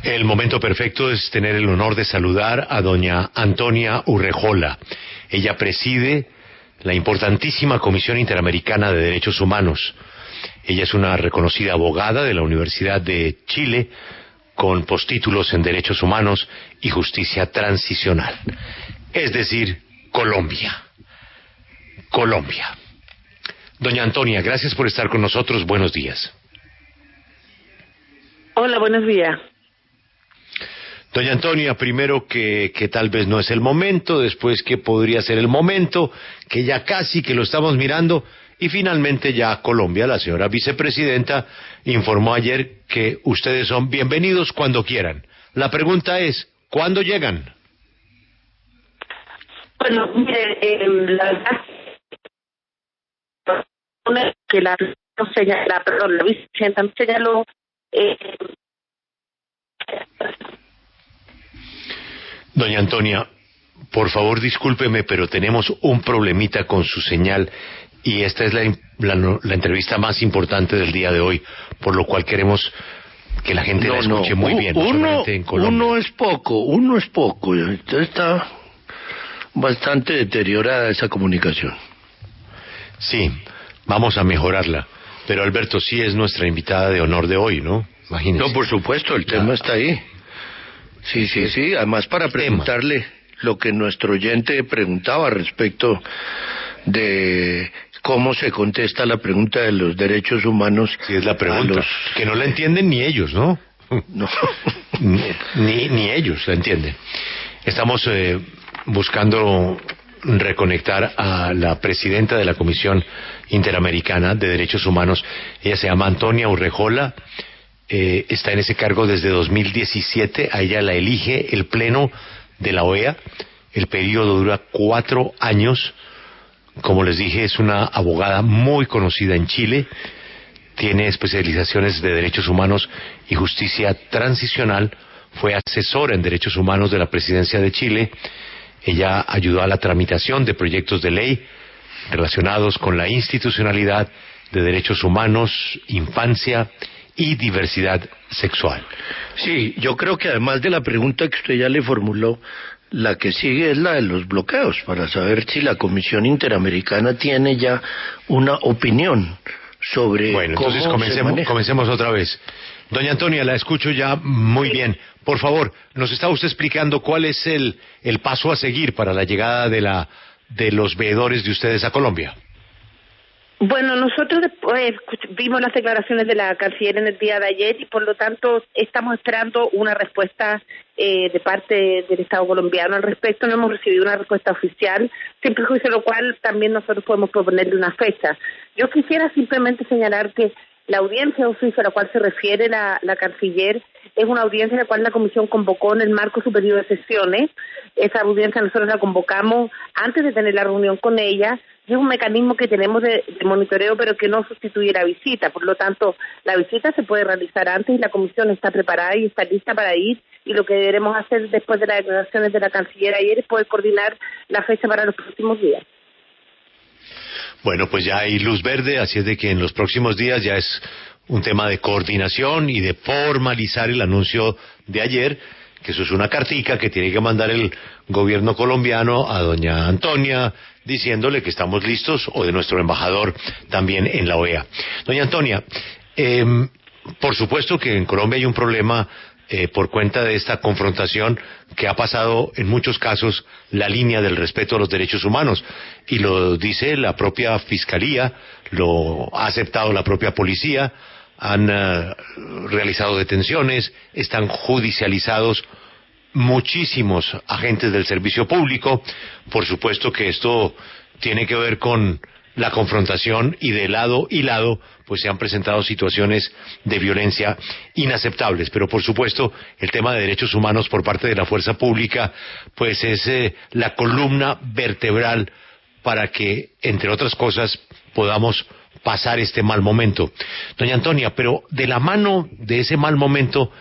El momento perfecto es tener el honor de saludar a doña Antonia Urrejola. Ella preside la importantísima Comisión Interamericana de Derechos Humanos. Ella es una reconocida abogada de la Universidad de Chile con postítulos en Derechos Humanos y Justicia Transicional. Es decir, Colombia. Doña Antonia, gracias por estar con nosotros. Buenos días. Hola, buenos días. Doña Antonia, primero que tal vez no es el momento, después que podría ser el momento, que ya casi que lo estamos mirando, y finalmente ya Colombia, la señora vicepresidenta, informó ayer que ustedes son bienvenidos cuando quieran. La pregunta es, ¿cuándo llegan? Bueno, mire, la verdad que la vicepresidenta me señaló. Doña Antonia, por favor discúlpeme, pero tenemos un problemita con su señal y esta es la entrevista más importante del día de hoy, por lo cual queremos que la gente la escuche muy bien, no solamente en Colombia. Uno es poco, está bastante deteriorada esa comunicación. Sí, vamos a mejorarla, pero Alberto sí es nuestra invitada de honor de hoy, ¿no? Imagínese. No, por supuesto, el tema está ahí. Sí, además para preguntarle lo que nuestro oyente preguntaba respecto de cómo se contesta la pregunta de los derechos humanos. Sí, es la pregunta, que no la entienden ni ellos, ¿no? No. ni ellos la entienden. Estamos buscando reconectar a la presidenta de la Comisión Interamericana de Derechos Humanos. Ella se llama Antonia Urrejola. Está en ese cargo desde 2017, a ella la elige el Pleno de la OEA, el periodo dura 4 años, como les dije, es una abogada muy conocida en Chile, tiene especializaciones de Derechos Humanos y Justicia Transicional, fue asesora en Derechos Humanos de la Presidencia de Chile, ella ayudó a la tramitación de proyectos de ley relacionados con la institucionalidad de derechos humanos, infancia y diversidad sexual. Sí, yo creo que además de la pregunta que usted ya le formuló, la que sigue es la de los bloqueos, para saber si la Comisión Interamericana tiene ya una opinión sobre cómo se maneja. Comencemos otra vez. Doña Antonia, la escucho ya muy bien. Por favor, nos está usted explicando cuál es el paso a seguir para la llegada de los veedores de ustedes a Colombia. Bueno, nosotros después vimos las declaraciones de la canciller en el día de ayer y por lo tanto estamos esperando una respuesta de parte del Estado colombiano al respecto. No hemos recibido una respuesta oficial, sin perjuicio de lo cual también nosotros podemos proponerle una fecha. Yo quisiera simplemente señalar que la audiencia oficio a la cual se refiere la canciller es una audiencia en la cual la Comisión convocó en el marco superior de sesiones. Esa audiencia nosotros la convocamos antes de tener la reunión con ella. Es un mecanismo que tenemos de monitoreo, pero que no sustituye la visita. Por lo tanto, la visita se puede realizar antes y la Comisión está preparada y está lista para ir. Y lo que deberemos hacer después de las declaraciones de la canciller ayer es poder coordinar la fecha para los próximos días. Bueno, pues ya hay luz verde, así es de que en los próximos días ya es un tema de coordinación y de formalizar el anuncio de ayer, que eso es una cartica que tiene que mandar el gobierno colombiano a doña Antonia, diciéndole que estamos listos, o de nuestro embajador también en la OEA. Doña Antonia, por supuesto que en Colombia hay un problema por cuenta de esta confrontación que ha pasado en muchos casos la línea del respeto a los derechos humanos, y lo dice la propia Fiscalía, lo ha aceptado la propia policía, han realizado detenciones, están judicializados muchísimos agentes del servicio público. Por supuesto que esto tiene que ver con la confrontación y de lado y lado pues se han presentado situaciones de violencia inaceptables, pero por supuesto el tema de derechos humanos por parte de la fuerza pública pues es la columna vertebral para que, entre otras cosas, podamos pasar este mal momento. Doña Antonia, pero de la mano de ese mal momento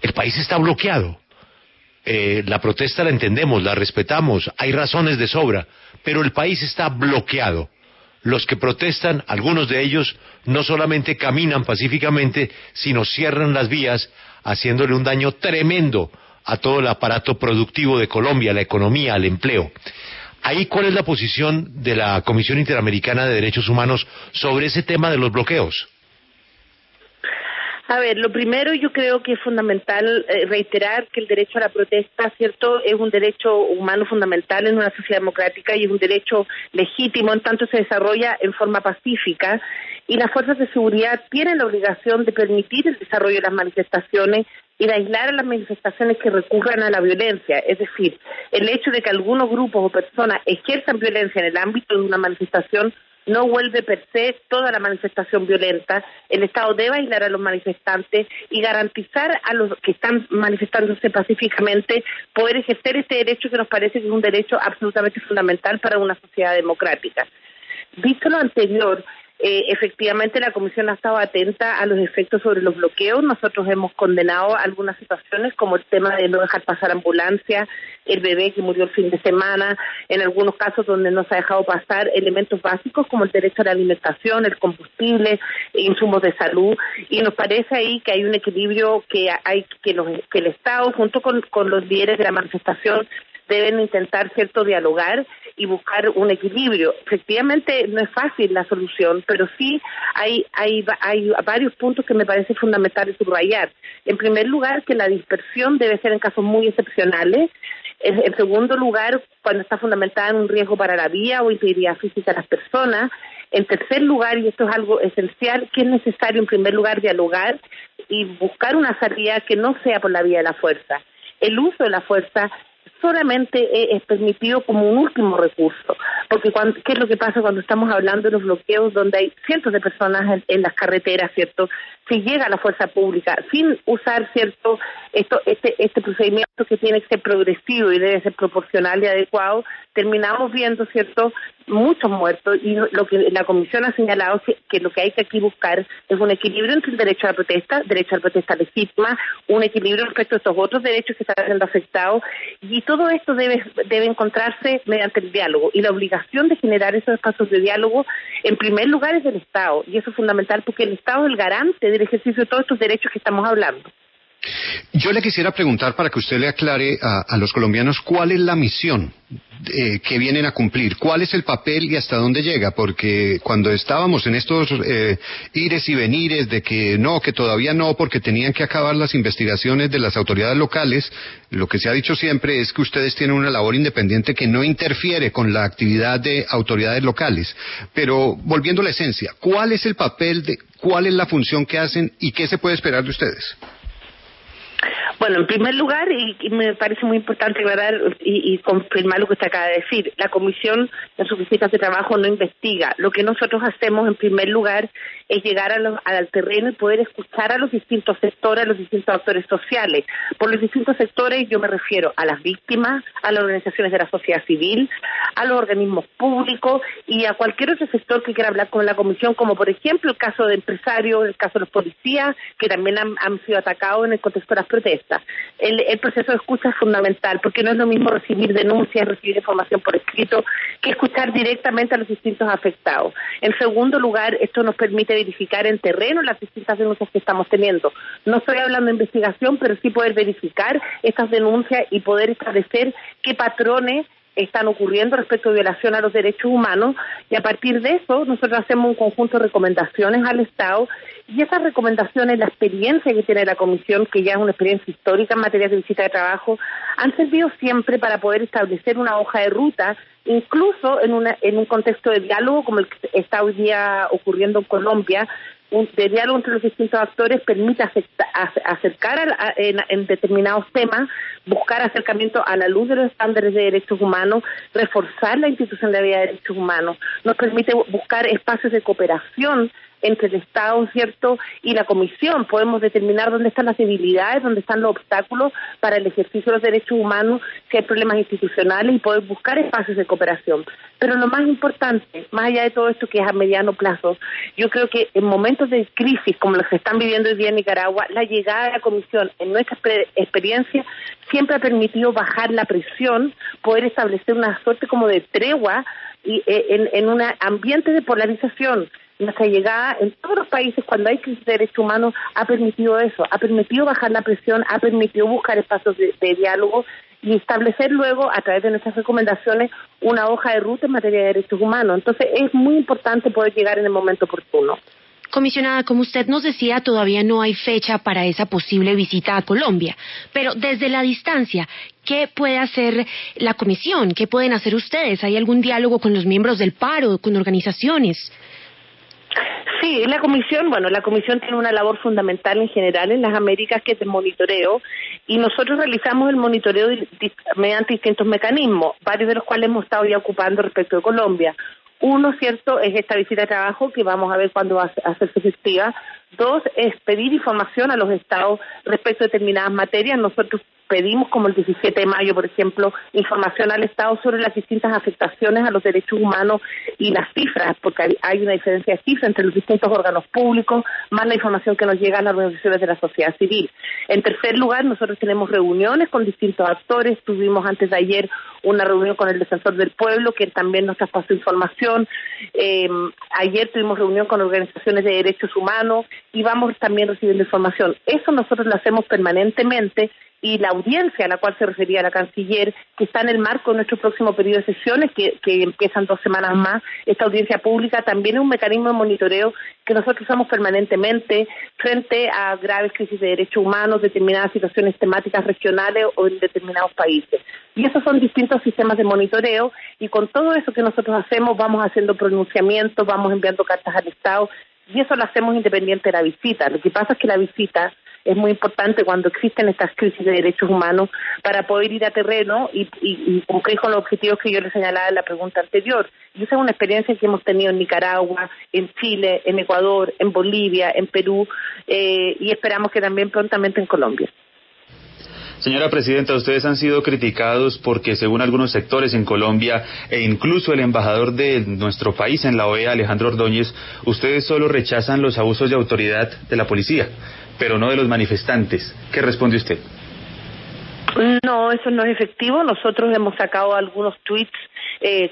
el país está bloqueado. La protesta la entendemos, la respetamos, hay razones de sobra, pero el país está bloqueado. Los que protestan, algunos de ellos, no solamente caminan pacíficamente, sino cierran las vías haciéndole un daño tremendo a todo el aparato productivo de Colombia, la economía, el empleo. Ahí, ¿cuál es la posición de la Comisión Interamericana de Derechos Humanos sobre ese tema de los bloqueos? A ver, lo primero, yo creo que es fundamental reiterar que el derecho a la protesta, ¿cierto?, es un derecho humano fundamental en una sociedad democrática y es un derecho legítimo en tanto se desarrolla en forma pacífica, y las fuerzas de seguridad tienen la obligación de permitir el desarrollo de las manifestaciones y de aislar a las manifestaciones que recurran a la violencia. Es decir, el hecho de que algunos grupos o personas ejerzan violencia en el ámbito de una manifestación no vuelve per se toda la manifestación violenta. El Estado debe aislar a los manifestantes y garantizar a los que están manifestándose pacíficamente poder ejercer este derecho que nos parece que es un derecho absolutamente fundamental para una sociedad democrática. Visto lo anterior, efectivamente la Comisión ha estado atenta a los efectos sobre los bloqueos. Nosotros hemos condenado algunas situaciones como el tema de no dejar pasar ambulancia, el bebé que murió el fin de semana, en algunos casos donde no se ha dejado pasar elementos básicos como el derecho a la alimentación, el combustible, insumos de salud, y nos parece ahí que hay un equilibrio que hay que el Estado junto con los líderes de la manifestación deben intentar, ¿cierto?, dialogar y buscar un equilibrio. Efectivamente, no es fácil la solución, pero sí hay varios puntos que me parece fundamental subrayar. En primer lugar, que la dispersión debe ser en casos muy excepcionales. En segundo lugar, cuando está fundamentada en un riesgo para la vida o integridad física de las personas. En tercer lugar, y esto es algo esencial, que es necesario en primer lugar dialogar y buscar una salida que no sea por la vía de la fuerza. El uso de la fuerza solamente es permitido como un último recurso, porque ¿qué es lo que pasa cuando estamos hablando de los bloqueos donde hay cientos de personas en las carreteras, ¿cierto? Si llega la fuerza pública sin usar, ¿cierto?, este procedimiento que tiene que ser progresivo y debe ser proporcional y adecuado, terminamos viendo, ¿cierto?, muchos muertos, y lo que la Comisión ha señalado que lo que hay que aquí buscar es un equilibrio entre el derecho a la protesta legítima, un equilibrio respecto a estos otros derechos que están siendo afectados, y todo esto debe encontrarse mediante el diálogo, y la obligación de generar esos espacios de diálogo en primer lugar es del Estado, y eso es fundamental porque el Estado es el garante del ejercicio de todos estos derechos que estamos hablando. Yo le quisiera preguntar para que usted le aclare a los colombianos cuál es la misión que vienen a cumplir, cuál es el papel y hasta dónde llega, porque cuando estábamos en estos ires y venires de que no, que todavía no, porque tenían que acabar las investigaciones de las autoridades locales, lo que se ha dicho siempre es que ustedes tienen una labor independiente que no interfiere con la actividad de autoridades locales. Pero volviendo a la esencia, ¿cuál es el papel, cuál es la función que hacen y qué se puede esperar de ustedes? Bueno, en primer lugar, y me parece muy importante aclarar y confirmar lo que usted acaba de decir, la Comisión en sus visitas de trabajo no investiga. Lo que nosotros hacemos en primer lugar es llegar al terreno y poder escuchar a los distintos sectores, a los distintos actores sociales. Por los distintos sectores yo me refiero a las víctimas, a las organizaciones de la sociedad civil, a los organismos públicos y a cualquier otro sector que quiera hablar con la Comisión, como por ejemplo el caso de empresarios, el caso de los policías, que también han sido atacados en el contexto de las protestas. El proceso de escucha es fundamental, porque no es lo mismo recibir denuncias, recibir información por escrito, que escuchar directamente a los distintos afectados. En segundo lugar, esto nos permite verificar en terreno las distintas denuncias que estamos teniendo. No estoy hablando de investigación, pero sí poder verificar estas denuncias y poder establecer qué patrones están ocurriendo respecto a violación a los derechos humanos, y a partir de eso nosotros hacemos un conjunto de recomendaciones al Estado, y esas recomendaciones, la experiencia que tiene la Comisión, que ya es una experiencia histórica en materia de visita de trabajo, han servido siempre para poder establecer una hoja de ruta, incluso en un contexto de diálogo como el que está hoy día ocurriendo en Colombia, de diálogo entre los distintos actores permite acercar en determinados temas, buscar acercamiento a la luz de los estándares de derechos humanos, reforzar la institucionalidad de derechos humanos, nos permite buscar espacios de cooperación entre el Estado, ¿cierto?, y la Comisión. Podemos determinar dónde están las debilidades, dónde están los obstáculos para el ejercicio de los derechos humanos, si hay problemas institucionales, y poder buscar espacios de cooperación. Pero lo más importante, más allá de todo esto que es a mediano plazo, yo creo que en momentos de crisis como los que están viviendo hoy día en Nicaragua, la llegada de la Comisión, en nuestra experiencia, siempre ha permitido bajar la presión, poder establecer una suerte como de tregua y en un ambiente de polarización. Nuestra llegada en todos los países cuando hay crisis de derechos humanos ha permitido eso, ha permitido bajar la presión, ha permitido buscar espacios de diálogo y establecer luego, a través de nuestras recomendaciones, una hoja de ruta en materia de derechos humanos. Entonces es muy importante poder llegar en el momento oportuno. Comisionada, como usted nos decía, todavía no hay fecha para esa posible visita a Colombia, pero desde la distancia, ¿qué puede hacer la comisión? ¿Qué pueden hacer ustedes? ¿Hay algún diálogo con los miembros del paro, con organizaciones? Sí, la comisión tiene una labor fundamental en general en las Américas, que es de monitoreo, y nosotros realizamos el monitoreo mediante distintos mecanismos, varios de los cuales hemos estado ya ocupando respecto de Colombia. Uno, cierto, es esta visita de trabajo que vamos a ver cuándo va a hacerse efectiva. Dos, es pedir información a los estados respecto a determinadas materias. Nosotros pedimos, como el 17 de mayo, por ejemplo, información al Estado sobre las distintas afectaciones a los derechos humanos y las cifras, porque hay una diferencia de cifras entre los distintos órganos públicos, más la información que nos llega a las organizaciones de la sociedad civil. En tercer lugar, nosotros tenemos reuniones con distintos actores. Tuvimos antes de ayer una reunión con el Defensor del Pueblo, que también nos traspasó información. Ayer tuvimos reunión con organizaciones de derechos humanos y vamos también recibiendo información. Eso nosotros lo hacemos permanentemente, y la audiencia a la cual se refería la canciller, que está en el marco de nuestro próximo periodo de sesiones, que empiezan 2 semanas más, esta audiencia pública también es un mecanismo de monitoreo que nosotros usamos permanentemente frente a graves crisis de derechos humanos, determinadas situaciones temáticas regionales o en determinados países. Y esos son distintos sistemas de monitoreo, y con todo eso que nosotros hacemos vamos haciendo pronunciamientos, vamos enviando cartas al Estado, y eso lo hacemos independiente de la visita. Lo que pasa es que la visita es muy importante cuando existen estas crisis de derechos humanos para poder ir a terreno y cumplir con los objetivos que yo les señalaba en la pregunta anterior. Y esa es una experiencia que hemos tenido en Nicaragua, en Chile, en Ecuador, en Bolivia, en Perú, y esperamos que también prontamente en Colombia. Señora Presidenta, ustedes han sido criticados porque, según algunos sectores en Colombia e incluso el embajador de nuestro país en la OEA, Alejandro Ordóñez, ustedes solo rechazan los abusos de autoridad de la policía, pero no de los manifestantes. ¿Qué responde usted? No, eso no es efectivo. Nosotros hemos sacado algunos tweets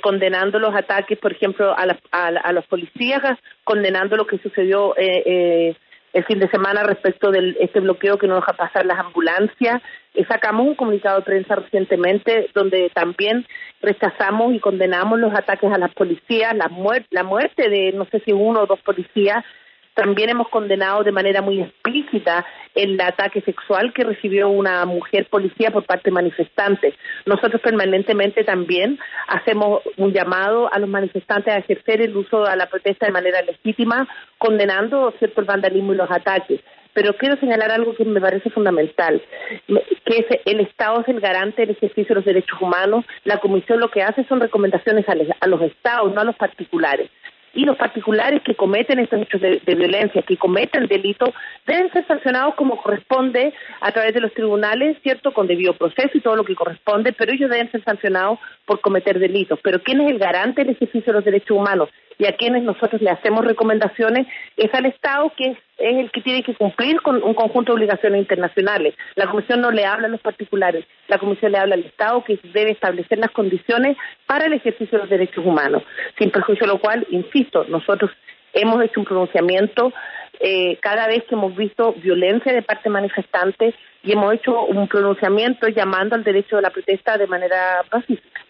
condenando los ataques, por ejemplo, a los policías, condenando lo que sucedió el fin de semana respecto de este bloqueo que no deja pasar las ambulancias. Sacamos un comunicado de prensa recientemente donde también rechazamos y condenamos los ataques a las policías, la muerte de no sé si 1 o 2 policías. También hemos condenado de manera muy explícita el ataque sexual que recibió una mujer policía por parte de manifestantes. Nosotros permanentemente también hacemos un llamado a los manifestantes a ejercer el uso de la protesta de manera legítima, condenando, ¿cierto?, el vandalismo y los ataques. Pero quiero señalar algo que me parece fundamental, que es el Estado es el garante del ejercicio de los derechos humanos. La Comisión lo que hace son recomendaciones a los Estados, no a los particulares. Y los particulares que cometen estos hechos de violencia, que cometen delitos, deben ser sancionados como corresponde a través de los tribunales, ¿cierto?, con debido proceso y todo lo que corresponde, pero ellos deben ser sancionados por cometer delitos. Pero ¿quién es el garante del ejercicio de los derechos humanos? Y a quienes nosotros le hacemos recomendaciones es al Estado, que es el que tiene que cumplir con un conjunto de obligaciones internacionales. La Comisión no le habla a los particulares, la Comisión le habla al Estado, que debe establecer las condiciones para el ejercicio de los derechos humanos. Sin perjuicio de lo cual, insisto, nosotros hemos hecho un pronunciamiento cada vez que hemos visto violencia de parte de manifestantes, y hemos hecho un pronunciamiento llamando al derecho de la protesta de manera pacífica.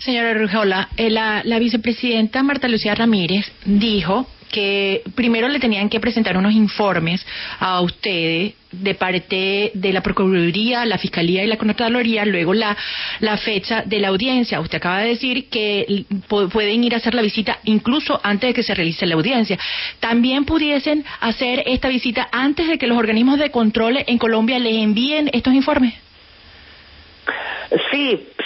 Señora Urrejola, la vicepresidenta Marta Lucía Ramírez dijo que primero le tenían que presentar unos informes a ustedes de parte de la Procuraduría, la Fiscalía y la Contraloría, luego la fecha de la audiencia. Usted acaba de decir que pueden ir a hacer la visita incluso antes de que se realice la audiencia. ¿También pudiesen hacer esta visita antes de que los organismos de control en Colombia les envíen estos informes?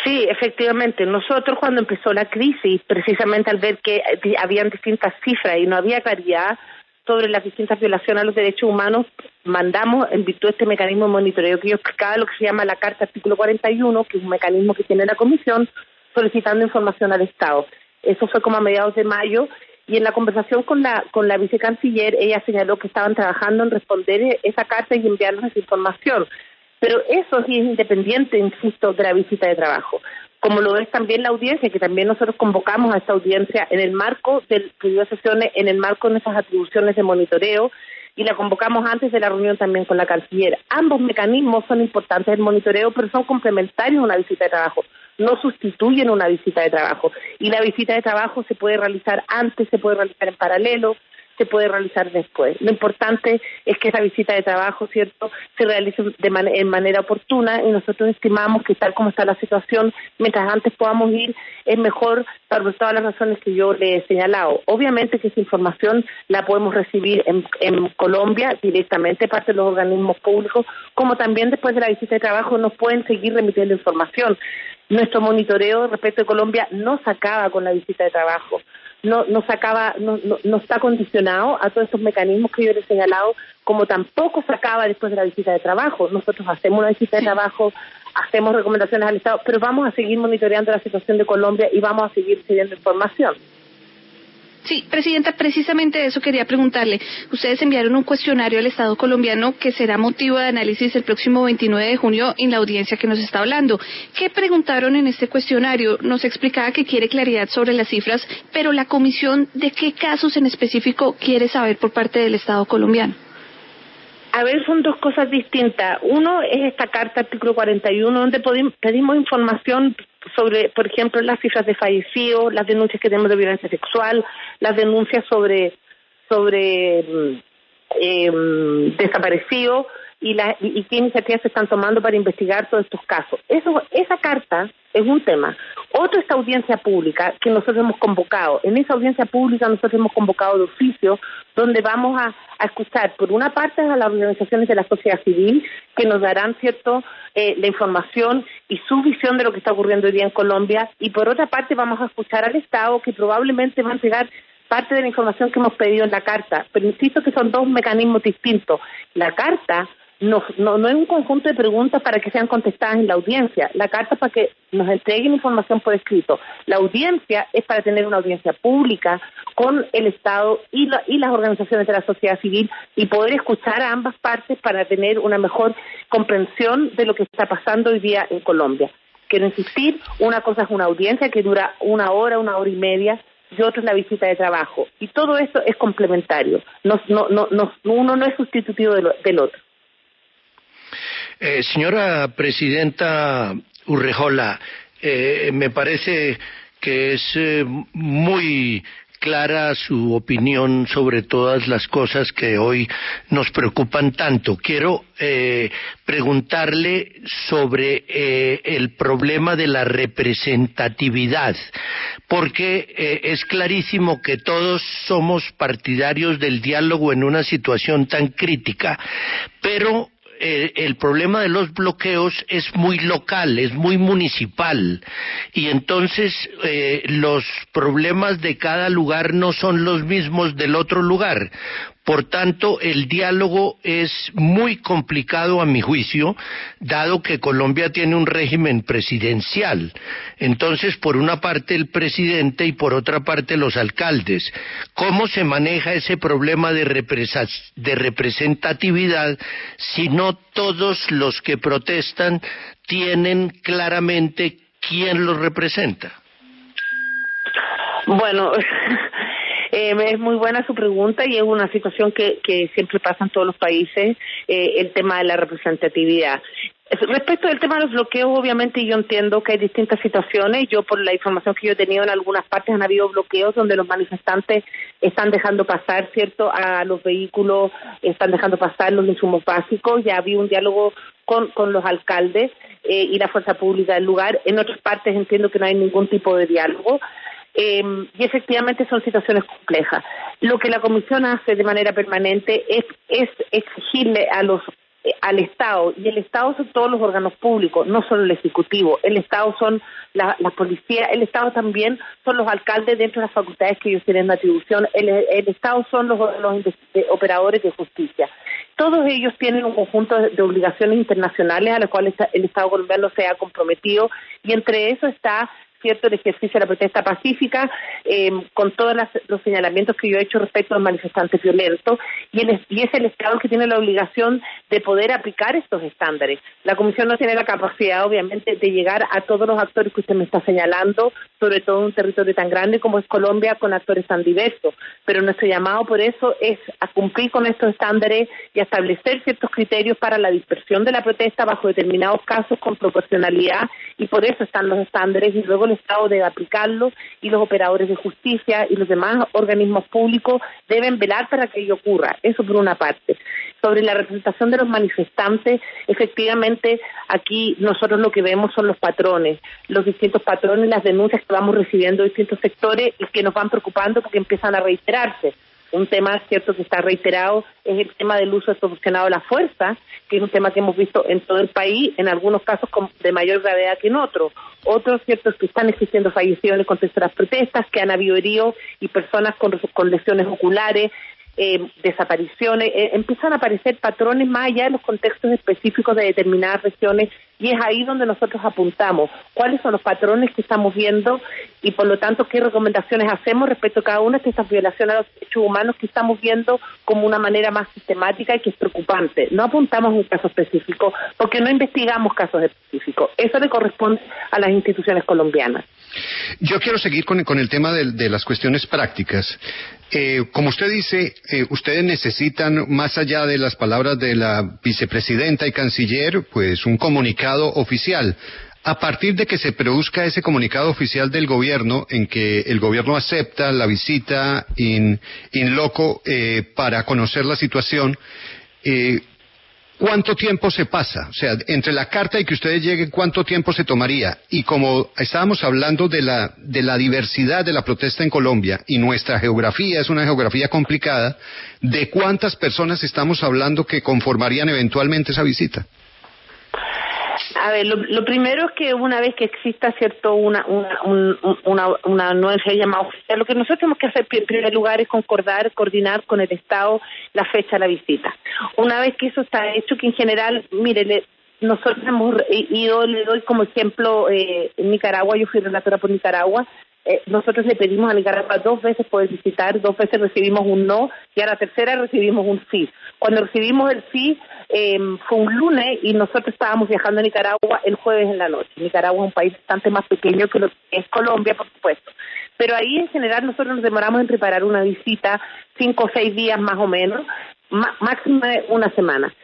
Sí, efectivamente. Nosotros, cuando empezó la crisis, precisamente al ver que habían distintas cifras y no había claridad sobre las distintas violaciones a los derechos humanos, mandamos, en virtud de este mecanismo de monitoreo que yo explicaba, lo que se llama la Carta Artículo 41, que es un mecanismo que tiene la Comisión, solicitando información al Estado. Eso fue como a mediados de mayo, y en la conversación con la vicecanciller, ella señaló que estaban trabajando en responder esa carta y enviarnos esa información. Pero eso sí es independiente, insisto, de la visita de trabajo. como lo es también la audiencia, que también nosotros convocamos a esta audiencia en el marco del periodo de sesiones, en el marco de nuestras atribuciones de monitoreo, y la convocamos antes de la reunión también con la canciller. Ambos mecanismos son importantes del monitoreo, pero son complementarios a una visita de trabajo, no sustituyen una visita de trabajo. Y la visita de trabajo se puede realizar antes, se puede realizar en paralelo, se puede realizar después. Lo importante es que esa visita de trabajo, ¿cierto?, se realice en manera oportuna, y nosotros estimamos que tal como está la situación, mientras antes podamos ir, es mejor por todas las razones que yo le he señalado. Obviamente que esa información la podemos recibir en Colombia directamente, parte de los organismos públicos, como también después de la visita de trabajo nos pueden seguir remitiendo información. Nuestro monitoreo respecto a Colombia no se acaba con la visita de trabajo. No está condicionado a todos estos mecanismos que yo les he señalado, como tampoco se acaba después de la visita de trabajo. Nosotros hacemos una visita de trabajo, hacemos recomendaciones al Estado, pero vamos a seguir monitoreando la situación de Colombia y vamos a seguir pidiendo información. Sí, Presidenta, precisamente de eso quería preguntarle. Ustedes enviaron un cuestionario al Estado colombiano que será motivo de análisis el próximo 29 de junio en la audiencia que nos está hablando. ¿Qué preguntaron en este cuestionario? Nos explicaba que quiere claridad sobre las cifras, pero la comisión, ¿de qué casos en específico quiere saber por parte del Estado colombiano? A ver, son dos cosas distintas. Uno es esta carta, artículo 41, donde pedimos información sobre, por ejemplo, las cifras de fallecidos, las denuncias que tenemos de violencia sexual, las denuncias sobre desaparecidos y qué iniciativas se están tomando para investigar todos estos casos. Esa carta es un tema. Otro, esta audiencia pública que nosotros hemos convocado. En esa audiencia pública nosotros hemos convocado de oficio, donde vamos a escuchar, por una parte, a las organizaciones de la sociedad civil, que nos darán, ¿cierto?, la información y su visión de lo que está ocurriendo hoy día en Colombia, y por otra parte vamos a escuchar al Estado, que probablemente va a entregar parte de la información que hemos pedido en la carta. Pero insisto que son dos mecanismos distintos. La carta no es un conjunto de preguntas para que sean contestadas en la audiencia. La carta es para que nos entreguen información por escrito. La audiencia es para tener una audiencia pública con el Estado y las organizaciones de la sociedad civil, y poder escuchar a ambas partes para tener una mejor comprensión de lo que está pasando hoy día en Colombia. Quiero insistir, una cosa es una audiencia que dura 1 hora, 1 hora y media, y otra es la visita de trabajo. Y todo esto es complementario. Uno no es sustitutivo del otro. Señora Presidenta Urrejola, me parece que es muy clara su opinión sobre todas las cosas que hoy nos preocupan tanto. Quiero preguntarle sobre el problema de la representatividad, porque es clarísimo que todos somos partidarios del diálogo en una situación tan crítica, pero el problema de los bloqueos es muy local, es muy municipal, y entonces los problemas de cada lugar no son los mismos del otro lugar. Por tanto, el diálogo es muy complicado a mi juicio, dado que Colombia tiene un régimen presidencial. Entonces, por una parte el presidente y por otra parte los alcaldes. ¿Cómo se maneja ese problema de representatividad si no todos los que protestan tienen claramente quién los representa? Bueno, es muy buena su pregunta, y es una situación que siempre pasa en todos los países, el tema de la representatividad. Respecto del tema de los bloqueos, obviamente yo entiendo que hay distintas situaciones. Yo, por la información que yo he tenido, en algunas partes han habido bloqueos donde los manifestantes están dejando pasar, ¿cierto?, a los vehículos, están dejando pasar los insumos básicos. Ya había un diálogo con los alcaldes y la fuerza pública del lugar. En otras partes entiendo que no hay ningún tipo de diálogo. Y efectivamente son situaciones complejas. Lo que la Comisión hace de manera permanente es exigirle al Estado, y el Estado son todos los órganos públicos, no solo el Ejecutivo. El Estado son la policía, el Estado también son los alcaldes dentro de las facultades que ellos tienen de atribución, el Estado son los operadores de justicia. Todos ellos tienen un conjunto de obligaciones internacionales a las cuales el Estado colombiano se ha comprometido, y entre eso está cierto, el ejercicio de la protesta pacífica, con todos los señalamientos que yo he hecho respecto a los manifestantes violentos, y es el Estado que tiene la obligación de poder aplicar estos estándares. La Comisión no tiene la capacidad, obviamente, de llegar a todos los actores que usted me está señalando, sobre todo en un territorio tan grande como es Colombia, con actores tan diversos, pero nuestro llamado por eso es a cumplir con estos estándares y a establecer ciertos criterios para la dispersión de la protesta bajo determinados casos con proporcionalidad, y por eso están los estándares, y luego el Estado debe aplicarlos, y los operadores de justicia y los demás organismos públicos deben velar para que ello ocurra. Eso por una parte. Sobre la representación de los manifestantes, efectivamente, aquí nosotros lo que vemos son los patrones, los distintos patrones, las denuncias que vamos recibiendo de distintos sectores y que nos van preocupando porque empiezan a reiterarse. Un tema, cierto, que está reiterado es el tema del uso desproporcionado de la fuerza, que es un tema que hemos visto en todo el país, en algunos casos de mayor gravedad que en otros. Otros, cierto, es que están existiendo fallecidos en el contexto de las protestas, que han habido heridos y personas con lesiones oculares, desapariciones, empiezan a aparecer patrones más allá de los contextos específicos de determinadas regiones, y es ahí donde nosotros apuntamos cuáles son los patrones que estamos viendo y por lo tanto qué recomendaciones hacemos respecto a cada una de estas violaciones a los derechos humanos que estamos viendo como una manera más sistemática y que es preocupante. No apuntamos a un caso específico porque no investigamos casos específicos, eso le corresponde a las instituciones colombianas. Yo quiero seguir con el tema de las cuestiones prácticas. Como usted dice, ustedes necesitan, más allá de las palabras de la vicepresidenta y canciller, pues un comunicado oficial. A partir de que se produzca ese comunicado oficial del gobierno, en que el gobierno acepta la visita in loco para conocer la situación, ¿cuánto tiempo se pasa? O sea, entre la carta y que ustedes lleguen, ¿cuánto tiempo se tomaría? Y como estábamos hablando de la diversidad de la protesta en Colombia, y nuestra geografía es una geografía complicada, ¿de cuántas personas estamos hablando que conformarían eventualmente esa visita? A ver, lo primero es que una vez que exista, cierto, una nueva llamada oficial, lo que nosotros tenemos que hacer en primer lugar es coordinar con el Estado la fecha de la visita. Una vez que eso está hecho, que en general, mire, nosotros hemos ido, le doy como ejemplo, en Nicaragua, yo fui relatora por Nicaragua, nosotros le pedimos a Nicaragua 2 veces poder visitar, 2 veces recibimos un no, y a la tercera recibimos un sí. Cuando recibimos el sí, fue un lunes y nosotros estábamos viajando a Nicaragua el jueves en la noche. Nicaragua es un país bastante más pequeño que lo que es Colombia, por supuesto. Pero ahí en general nosotros nos demoramos en preparar una visita 5 o 6 días más o menos, máximo de una semana.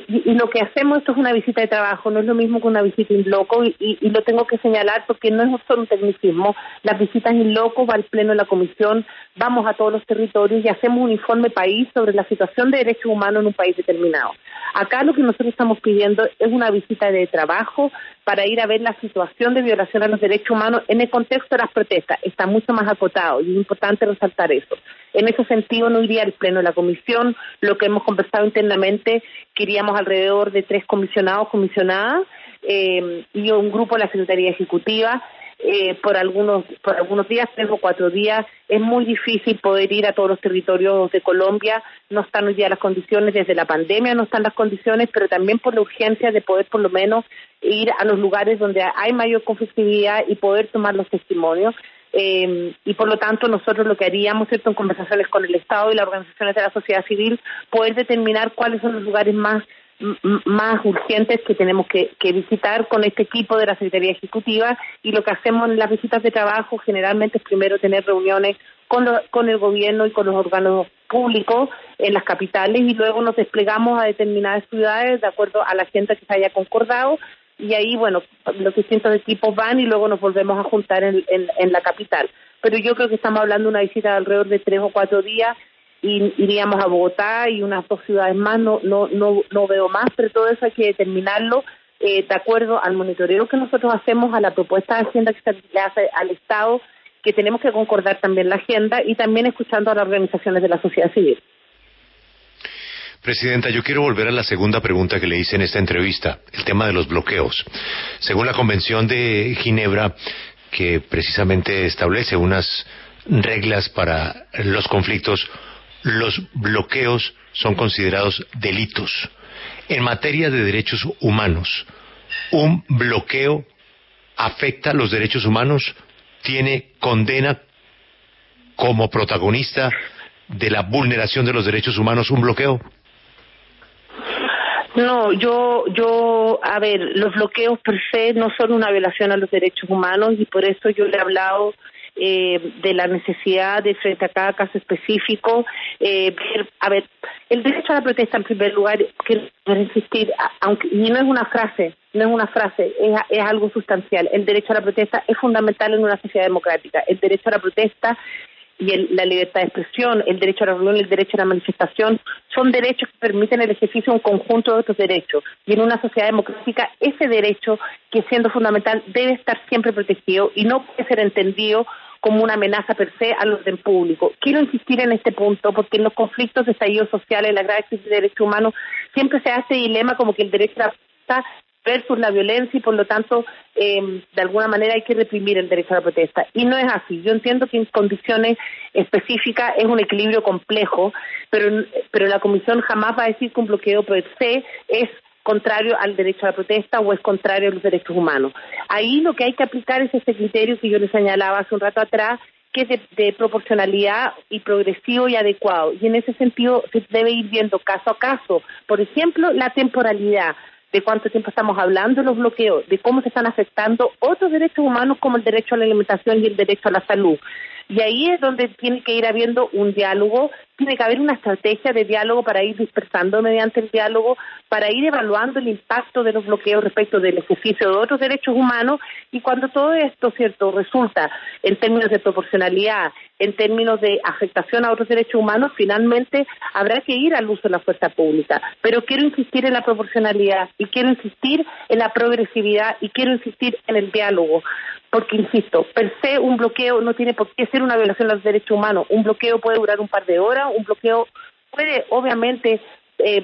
Y lo que hacemos, esto es una visita de trabajo, no es lo mismo que una visita in loco, y lo tengo que señalar porque no es solo un tecnicismo. Las visitas in loco va al pleno de la comisión, vamos a todos los territorios y hacemos un informe país sobre la situación de derechos humanos en un país determinado. Acá lo que nosotros estamos pidiendo es una visita de trabajo para ir a ver la situación de violación a los derechos humanos en el contexto de las protestas. Está mucho más acotado y es importante resaltar eso. En ese sentido no iría al pleno de la comisión. Lo que hemos conversado internamente, queríamos alrededor de 3 comisionados, comisionadas, y un grupo de la Secretaría Ejecutiva. Por algunos días, 3 o 4 días, es muy difícil poder ir a todos los territorios de Colombia. No están hoy día las condiciones, desde la pandemia no están las condiciones, pero también por la urgencia de poder por lo menos ir a los lugares donde hay mayor conflictividad y poder tomar los testimonios. Y por lo tanto nosotros lo que haríamos, ¿cierto?, en conversaciones con el Estado y las organizaciones de la sociedad civil, poder determinar cuáles son los lugares más urgentes que tenemos que visitar con este equipo de la Secretaría Ejecutiva. Y lo que hacemos en las visitas de trabajo generalmente es primero tener reuniones con el gobierno y con los órganos públicos en las capitales, y luego nos desplegamos a determinadas ciudades de acuerdo a la agenda que se haya concordado, y ahí, bueno, los distintos equipos van y luego nos volvemos a juntar en la capital. Pero yo creo que estamos hablando de una visita de alrededor de 3 o 4 días, y iríamos a Bogotá y unas 2 ciudades más, no veo más, pero todo eso hay que determinarlo de acuerdo al monitoreo que nosotros hacemos, a la propuesta de agenda que se le hace al Estado, que tenemos que concordar también la agenda, y también escuchando a las organizaciones de la sociedad civil. Presidenta, yo quiero volver a la segunda pregunta que le hice en esta entrevista, el tema de los bloqueos. Según la Convención de Ginebra, que precisamente establece unas reglas para los conflictos, los bloqueos son considerados delitos. En materia de derechos humanos, un bloqueo afecta los derechos humanos? ¿Tiene condena como protagonista de la vulneración de los derechos humanos un bloqueo? No, a ver, los bloqueos per se no son una violación a los derechos humanos y por eso yo le he hablado de la necesidad de, frente a cada caso específico, a ver, el derecho a la protesta en primer lugar, quiero insistir, aunque y no es una frase, es algo sustancial. El derecho a la protesta es fundamental en una sociedad democrática. El derecho a la protesta y la libertad de expresión, el derecho a la reunión, el derecho a la manifestación, son derechos que permiten el ejercicio de un conjunto de otros derechos. Y en una sociedad democrática, ese derecho, que siendo fundamental, debe estar siempre protegido y no puede ser entendido como una amenaza per se al orden público. Quiero insistir en este punto porque en los conflictos de estallido social, en la grave crisis de derechos humanos, siempre se hace este dilema como que el derecho a la protesta versus la violencia y por lo tanto de alguna manera hay que reprimir el derecho a la protesta y no es así. Yo entiendo que en condiciones específicas es un equilibrio complejo, pero la Comisión jamás va a decir que un bloqueo per se es contrario al derecho a la protesta o es contrario a los derechos humanos. Ahí lo que hay que aplicar es ese criterio que yo le señalaba hace un rato atrás, que es de proporcionalidad y progresivo y adecuado, y en ese sentido se debe ir viendo caso a caso. Por ejemplo, la temporalidad, de cuánto tiempo estamos hablando de los bloqueos, de cómo se están afectando otros derechos humanos como el derecho a la alimentación y el derecho a la salud. Y ahí es donde tiene que ir habiendo un diálogo, tiene que haber una estrategia de diálogo para ir dispersando mediante el diálogo, para ir evaluando el impacto de los bloqueos respecto del ejercicio de otros derechos humanos, y cuando todo esto, cierto, resulta en términos de proporcionalidad, en términos de afectación a otros derechos humanos, finalmente habrá que ir al uso de la fuerza pública. Pero quiero insistir en la proporcionalidad y quiero insistir en la progresividad y quiero insistir en el diálogo. Porque, insisto, per se un bloqueo no tiene por qué ser una violación de los derechos humanos. Un bloqueo puede durar un par de horas, un bloqueo puede, obviamente,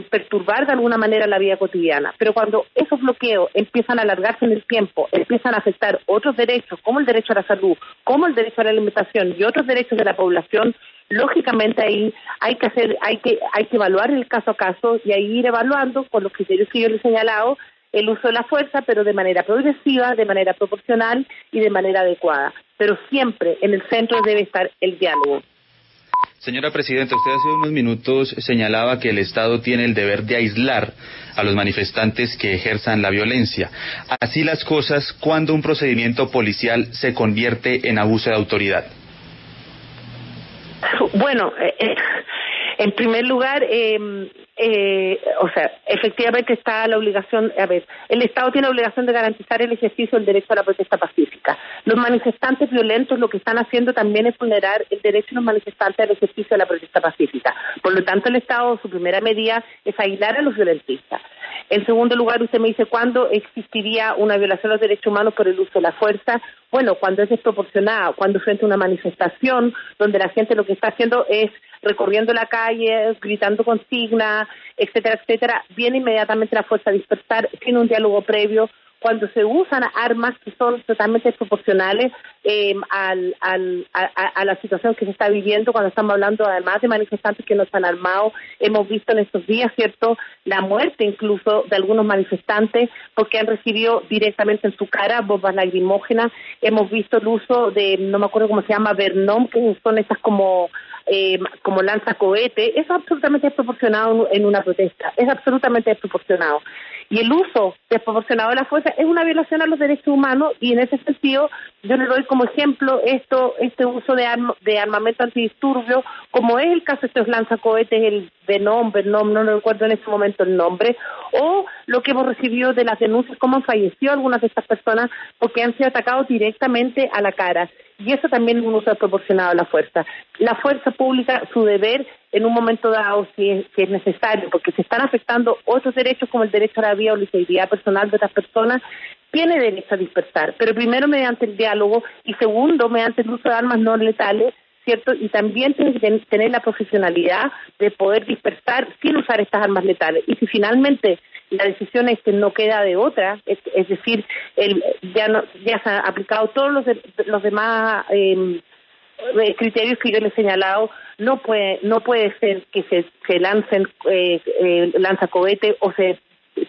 perturbar de alguna manera la vida cotidiana. Pero cuando esos bloqueos empiezan a alargarse en el tiempo, empiezan a afectar otros derechos, como el derecho a la salud, como el derecho a la alimentación y otros derechos de la población, lógicamente ahí hay que evaluar el caso a caso y ahí ir evaluando con los criterios que yo les he señalado el uso de la fuerza, pero de manera progresiva, de manera proporcional y de manera adecuada. Pero siempre en el centro debe estar el diálogo. Señora Presidenta, usted hace unos minutos señalaba que el Estado tiene el deber de aislar a los manifestantes que ejerzan la violencia. Así las cosas, ¿cuándo un procedimiento policial se convierte en abuso de autoridad? Bueno, en primer lugar, efectivamente está la obligación, el Estado tiene la obligación de garantizar el ejercicio del derecho a la protesta pacífica. Los manifestantes violentos lo que están haciendo también es vulnerar el derecho de los manifestantes al ejercicio de la protesta pacífica. Por lo tanto, el Estado, su primera medida es aislar a los violentistas. En segundo lugar, usted me dice, ¿cuándo existiría una violación de los derechos humanos por el uso de la fuerza? Bueno, cuando es desproporcionada, cuando frente a una manifestación donde la gente lo que está haciendo es recorriendo la calle, gritando consignas, etcétera, etcétera, viene inmediatamente la fuerza a dispersar sin un diálogo previo. Cuando se usan armas que son totalmente desproporcionales a la situación que se está viviendo, cuando estamos hablando además de manifestantes que no están armados, hemos visto en estos días, ¿cierto?, la muerte incluso de algunos manifestantes porque han recibido directamente en su cara bombas lacrimógenas. Hemos visto el uso de, no me acuerdo cómo se llama, Vernom, que son esas como lanzacohetes. Eso es absolutamente desproporcionado en una protesta, es absolutamente desproporcionado. Y el uso desproporcionado de la fuerza es una violación a los derechos humanos y en ese sentido yo le doy como ejemplo este uso de armamento antidisturbio, como es el caso de estos lanzacohetes, el Vernom, no recuerdo en este momento el nombre, o lo que hemos recibido de las denuncias, cómo han fallecido algunas de estas personas porque han sido atacados directamente a la cara. Y eso también es un uso desproporcionado de la fuerza. La fuerza pública, su deber en un momento dado, si es necesario, porque se están afectando otros derechos como el derecho a la vida o la integridad personal de otras personas, tiene derecho a dispersar, pero primero mediante el diálogo y segundo mediante el uso de armas no letales, ¿cierto? Y también tiene que tener la profesionalidad de poder dispersar sin usar estas armas letales. Y si finalmente la decisión es que no queda de otra, es decir, ya se han aplicado todos los demás criterios que yo les he señalado, no puede ser que se lancen lanzacohetes o se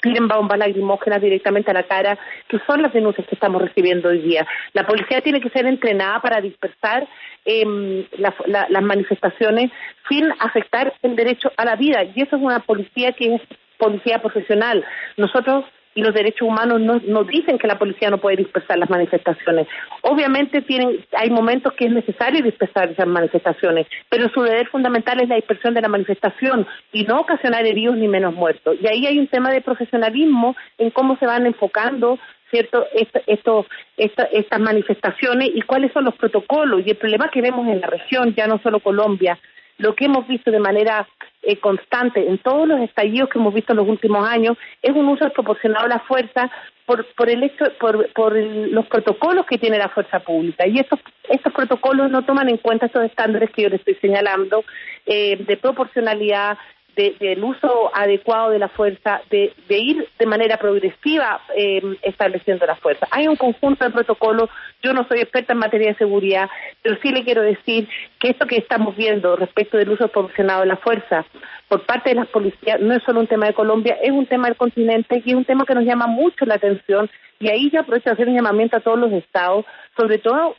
tiren bombas lacrimógenas directamente a la cara, que son las denuncias que estamos recibiendo hoy día. La policía tiene que ser entrenada para dispersar las manifestaciones sin afectar el derecho a la vida, y eso es una policía que es policía profesional. Nosotros y los derechos humanos nos dicen que la policía no puede dispersar las manifestaciones. Obviamente hay momentos que es necesario dispersar esas manifestaciones, pero su deber fundamental es la dispersión de la manifestación y no ocasionar heridos ni menos muertos. Y ahí hay un tema de profesionalismo en cómo se van enfocando, ¿cierto?, estas manifestaciones y cuáles son los protocolos. Y el problema que vemos en la región, ya no solo Colombia, lo que hemos visto de manera constante en todos los estallidos que hemos visto en los últimos años es un uso desproporcionado de la fuerza por los protocolos que tiene la fuerza pública, y estos protocolos no toman en cuenta estos estándares que yo les estoy señalando, de proporcionalidad, del uso adecuado de la fuerza, de ir de manera progresiva estableciendo la fuerza. Hay un conjunto de protocolos. Yo no soy experta en materia de seguridad, pero sí le quiero decir que esto que estamos viendo respecto del uso desproporcionado de la fuerza por parte de las policías no es solo un tema de Colombia, es un tema del continente y es un tema que nos llama mucho la atención, y ahí yo aprovecho de hacer un llamamiento a todos los estados, sobre todo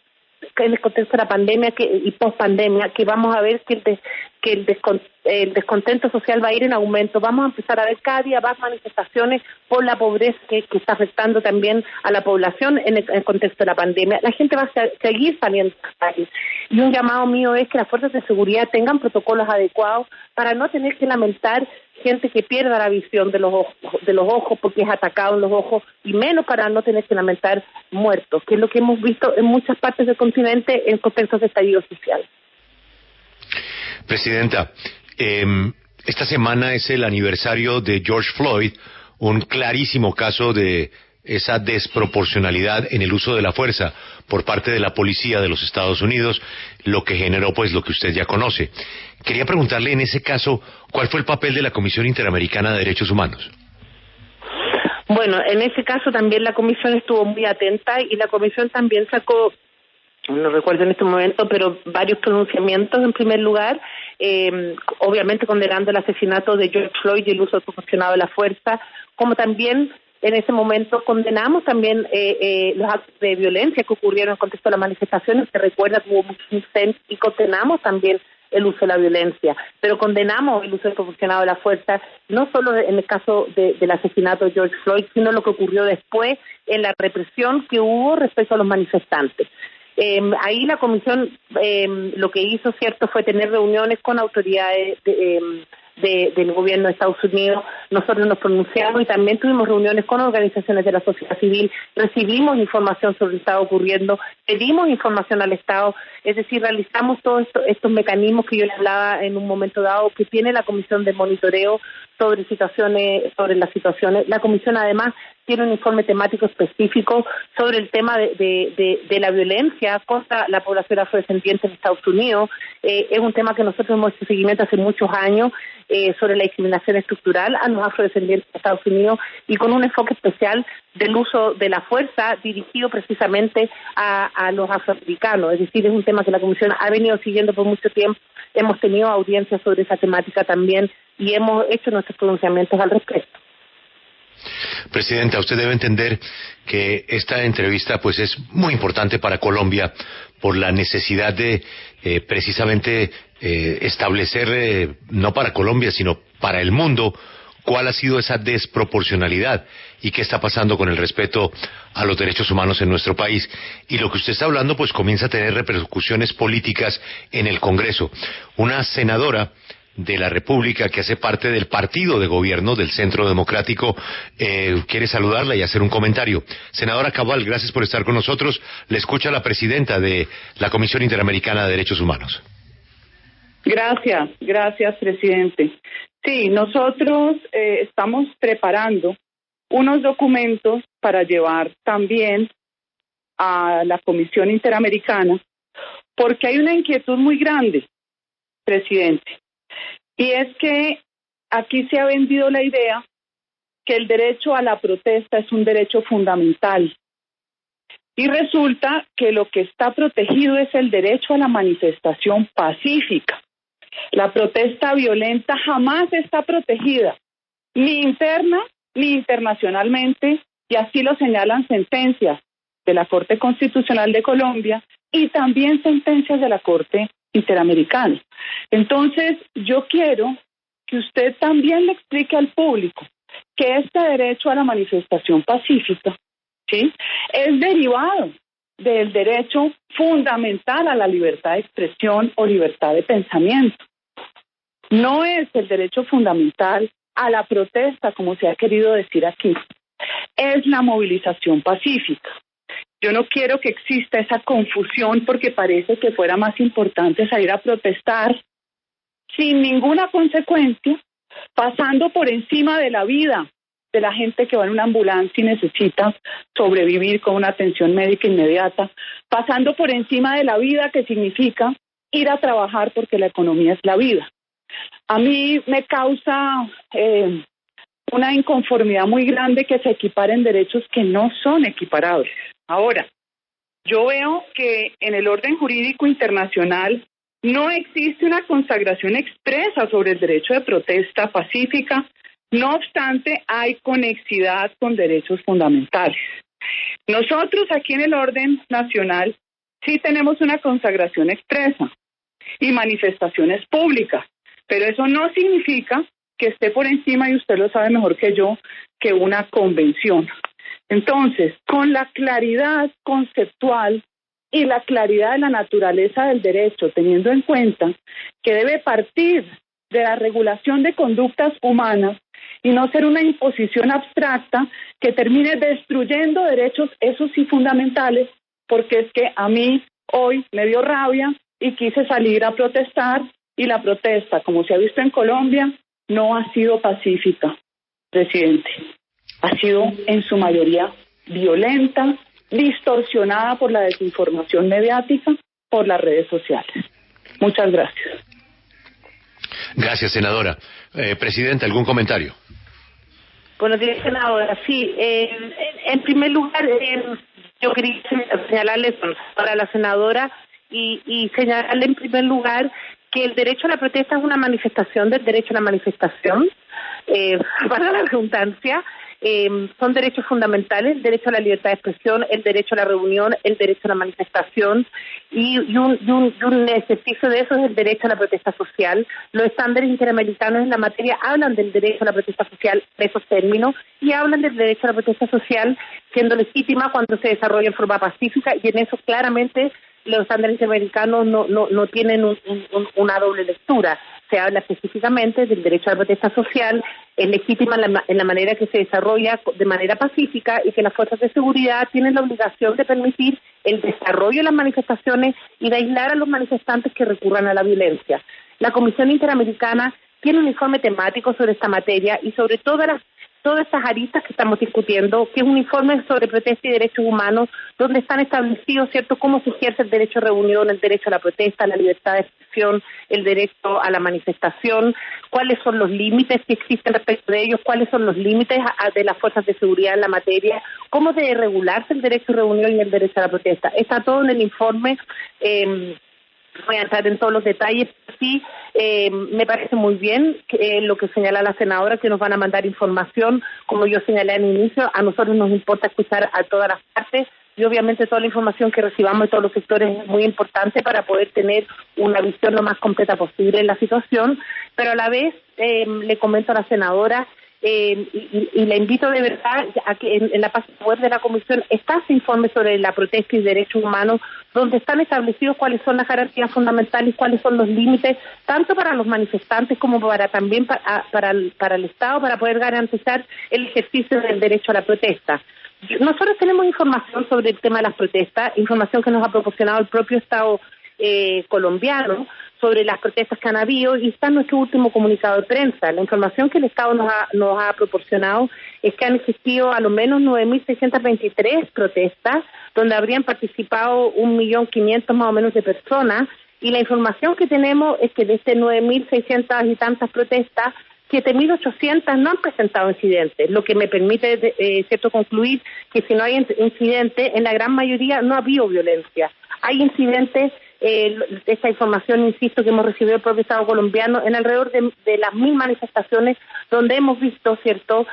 en el contexto de la pandemia y post-pandemia, que vamos a ver que el descontento social va a ir en aumento. Vamos a empezar a ver cada día más manifestaciones por la pobreza que está afectando también a la población en el contexto de la pandemia. La gente va a seguir saliendo a las calles. Y un llamado mío es que las fuerzas de seguridad tengan protocolos adecuados para no tener que lamentar gente que pierda la visión de los ojos porque es atacado en los ojos, y menos para no tener que lamentar muertos, que es lo que hemos visto en muchas partes del continente en contextos de estallido social. Presidenta, esta semana es el aniversario de George Floyd, un clarísimo caso de esa desproporcionalidad en el uso de la fuerza por parte de la policía de los Estados Unidos, lo que generó pues lo que usted ya conoce. Quería preguntarle en ese caso, ¿cuál fue el papel de la Comisión Interamericana de Derechos Humanos? Bueno, en ese caso también la Comisión estuvo muy atenta y la Comisión también sacó, no recuerdo en este momento, pero varios pronunciamientos. En primer lugar, obviamente condenando el asesinato de George Floyd y el uso desproporcionado de la fuerza, como también en ese momento condenamos también los actos de violencia que ocurrieron en el contexto de las manifestaciones. Se recuerda que hubo muchos incendios y condenamos también el uso de la violencia, pero condenamos el uso desproporcionado de la fuerza, no solo en el caso del asesinato de George Floyd, sino lo que ocurrió después en la represión que hubo respecto a los manifestantes. Ahí la Comisión lo que hizo, cierto, fue tener reuniones con autoridades del gobierno de Estados Unidos. Nosotros nos pronunciamos y también tuvimos reuniones con organizaciones de la sociedad civil, recibimos información sobre lo que estaba ocurriendo, pedimos información al Estado, es decir, realizamos todos estos mecanismos que yo les hablaba en un momento dado que tiene la Comisión de Monitoreo sobre las situaciones. La Comisión además tiene un informe temático específico sobre el tema de la violencia contra la población afrodescendiente en Estados Unidos. Es un tema que nosotros hemos hecho seguimiento hace muchos años, sobre la discriminación estructural a los afrodescendientes de Estados Unidos, y con un enfoque especial del uso de la fuerza dirigido precisamente a los afroamericanos. Es decir, es un tema que la Comisión ha venido siguiendo por mucho tiempo. Hemos tenido audiencias sobre esa temática también y hemos hecho nuestros pronunciamientos al respecto. Presidenta, usted debe entender que esta entrevista pues es muy importante para Colombia por la necesidad de precisamente establecer, no para Colombia, sino para el mundo, cuál ha sido esa desproporcionalidad y qué está pasando con el respeto a los derechos humanos en nuestro país. Y lo que usted está hablando pues comienza a tener repercusiones políticas en el Congreso. Una senadora de la República que hace parte del partido de gobierno del Centro Democrático quiere saludarla y hacer un comentario. Senadora Cabal, gracias por estar con nosotros. Le escucha la presidenta de la Comisión Interamericana de Derechos Humanos. Gracias, presidente. Sí, nosotros estamos preparando unos documentos para llevar también a la Comisión Interamericana, porque hay una inquietud muy grande, presidente, y es que aquí se ha vendido la idea que el derecho a la protesta es un derecho fundamental, y resulta que lo que está protegido es el derecho a la manifestación pacífica. La protesta violenta jamás está protegida, ni interna ni internacionalmente, y así lo señalan sentencias de la Corte Constitucional de Colombia y también sentencias de la Corte Interamericana. Entonces, yo quiero que usted también le explique al público que este derecho a la manifestación pacífica, ¿sí?, es derivado del derecho fundamental a la libertad de expresión o libertad de pensamiento. No es el derecho fundamental a la protesta, como se ha querido decir aquí. Es la movilización pacífica. Yo no quiero que exista esa confusión porque parece que fuera más importante salir a protestar sin ninguna consecuencia, pasando por encima de la vida de la gente que va en una ambulancia y necesita sobrevivir con una atención médica inmediata, pasando por encima de la vida que significa ir a trabajar porque la economía es la vida. A mí me causa una inconformidad muy grande que se equiparen derechos que no son equiparables. Ahora, yo veo que en el orden jurídico internacional no existe una consagración expresa sobre el derecho de protesta pacífica, no obstante hay conexidad con derechos fundamentales. Nosotros aquí en el orden nacional sí tenemos una consagración expresa y manifestaciones públicas, pero eso no significa que esté por encima, y usted lo sabe mejor que yo, que una convención. Entonces, con la claridad conceptual y la claridad de la naturaleza del derecho, teniendo en cuenta que debe partir de la regulación de conductas humanas y no ser una imposición abstracta que termine destruyendo derechos, esos sí fundamentales, porque es que a mí hoy me dio rabia y quise salir a protestar, y la protesta, como se ha visto en Colombia, no ha sido pacífica, presidente. Ha sido en su mayoría violenta, distorsionada por la desinformación mediática, por las redes sociales. Muchas gracias. Gracias, senadora. Presidenta, ¿algún comentario? Buenos días, senadora. Sí, en primer lugar, yo quería señalarle a la senadora y señalarle en primer lugar que el derecho a la protesta es una manifestación del derecho a la manifestación, para la redundancia. Son derechos fundamentales: el derecho a la libertad de expresión, el derecho a la reunión, el derecho a la manifestación, y un ejercicio de eso es el derecho a la protesta social. Los estándares interamericanos en la materia hablan del derecho a la protesta social en esos términos, y hablan del derecho a la protesta social siendo legítima cuando se desarrolla en forma pacífica, y en eso claramente los estándares interamericanos no tienen una doble lectura. Se habla específicamente del derecho a la protesta social, es legítima en la manera que se desarrolla de manera pacífica, y que las fuerzas de seguridad tienen la obligación de permitir el desarrollo de las manifestaciones y de aislar a los manifestantes que recurran a la violencia. La Comisión Interamericana tiene un informe temático sobre esta materia y sobre todas estas aristas que estamos discutiendo, que es un informe sobre protesta y derechos humanos, donde están establecidos, ¿cierto?, cómo se ejerce el derecho a reunión, el derecho a la protesta, la libertad de expresión, el derecho a la manifestación, cuáles son los límites que existen respecto de ellos, cuáles son los límites de las fuerzas de seguridad en la materia, cómo debe regularse el derecho a reunión y el derecho a la protesta. Está todo en el informe. Voy a entrar en todos los detalles. Sí, me parece muy bien lo que señala la senadora, que nos van a mandar información. Como yo señalé al inicio, a nosotros nos importa escuchar a todas las partes, y obviamente toda la información que recibamos de todos los sectores es muy importante para poder tener una visión lo más completa posible en la situación. Pero a la vez le comento a la senadora, y la invito de verdad a que en la página web de la Comisión está ese informe sobre la protesta y derechos humanos, donde están establecidos cuáles son las jerarquías fundamentales, cuáles son los límites, tanto para los manifestantes como también para el Estado, para poder garantizar el ejercicio del derecho a la protesta. Nosotros tenemos información sobre el tema de las protestas, información que nos ha proporcionado el propio Estado colombiano sobre las protestas que han habido, y está en nuestro último comunicado de prensa. La información que el Estado nos ha proporcionado es que han existido a lo menos 9.623 protestas, donde habrían participado 1.500.000 más o menos de personas, y la información que tenemos es que de este 9.600 y tantas protestas, 7.800 no han presentado incidentes, lo que me permite concluir que si no hay incidentes, en la gran mayoría no ha habido violencia. Hay incidentes esta información, insisto, que hemos recibido del propio Estado colombiano en alrededor de las 1000 manifestaciones donde hemos visto, ¿cierto?,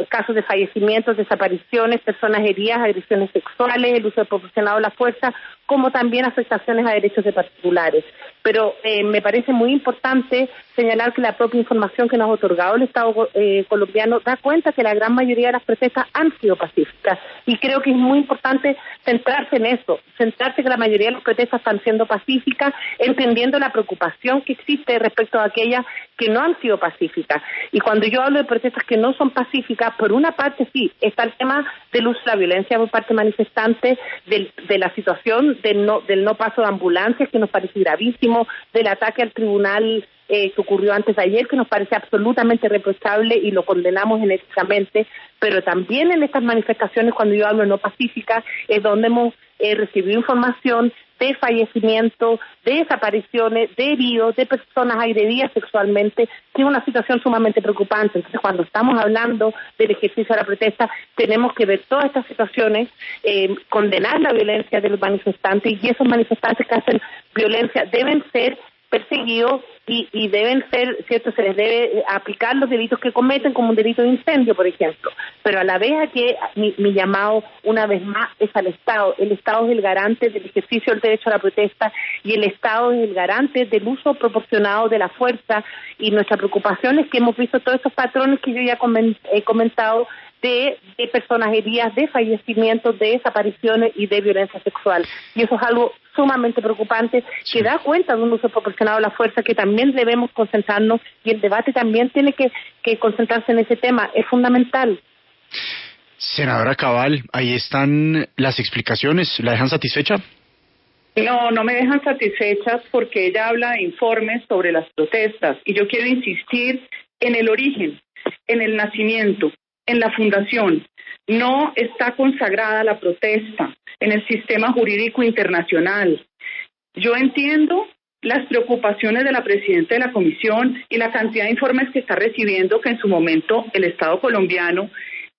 casos de fallecimientos, desapariciones, personas heridas, agresiones sexuales, el uso desproporcionado de la fuerza, como también afectaciones a derechos de particulares. Pero me parece muy importante señalar que la propia información que nos ha otorgado el Estado colombiano da cuenta que la gran mayoría de las protestas han sido pacíficas, y creo que es muy importante centrarse en eso, centrarse que la mayoría de las protestas están siendo pacíficas, entendiendo la preocupación que existe respecto a aquellas que no han sido pacíficas. Y cuando yo hablo de protestas que no son pacíficas, por una parte sí, está el tema del uso de la violencia por parte de manifestantes, de la situación del no paso de ambulancias, que nos parece gravísimo, del ataque al tribunal que ocurrió antes de ayer, que nos parece absolutamente reprochable y lo condenamos enérgicamente, pero también en estas manifestaciones, cuando yo hablo de no pacíficas, es donde hemos recibido información de fallecimientos, de desapariciones, de heridos, de personas agredidas sexualmente, que es una situación sumamente preocupante. Entonces, cuando estamos hablando del ejercicio de la protesta, tenemos que ver todas estas situaciones, condenar la violencia de los manifestantes, y esos manifestantes que hacen violencia deben ser perseguidos y deben ser, ¿cierto?, se les debe aplicar los delitos que cometen, como un delito de incendio, por ejemplo. Pero a la vez que mi llamado, una vez más, es al Estado. El Estado es el garante del ejercicio del derecho a la protesta, y el Estado es el garante del uso proporcionado de la fuerza, y nuestra preocupación es que hemos visto todos estos patrones que yo ya he comentado, de personas heridas, de fallecimientos, de desapariciones y de violencia sexual. Y eso es algo sumamente preocupante, que da cuenta de un uso proporcionado de la fuerza, que también debemos concentrarnos, y el debate también tiene que concentrarse en ese tema, es fundamental. Senadora Cabal, ahí están las explicaciones, ¿la dejan satisfecha? No me dejan satisfechas, porque ella habla de informes sobre las protestas, y yo quiero insistir en el origen, en el nacimiento, en la fundación. No está consagrada la protesta en el sistema jurídico internacional. Yo entiendo las preocupaciones de la presidenta de la comisión y la cantidad de informes que está recibiendo, que en su momento el Estado colombiano,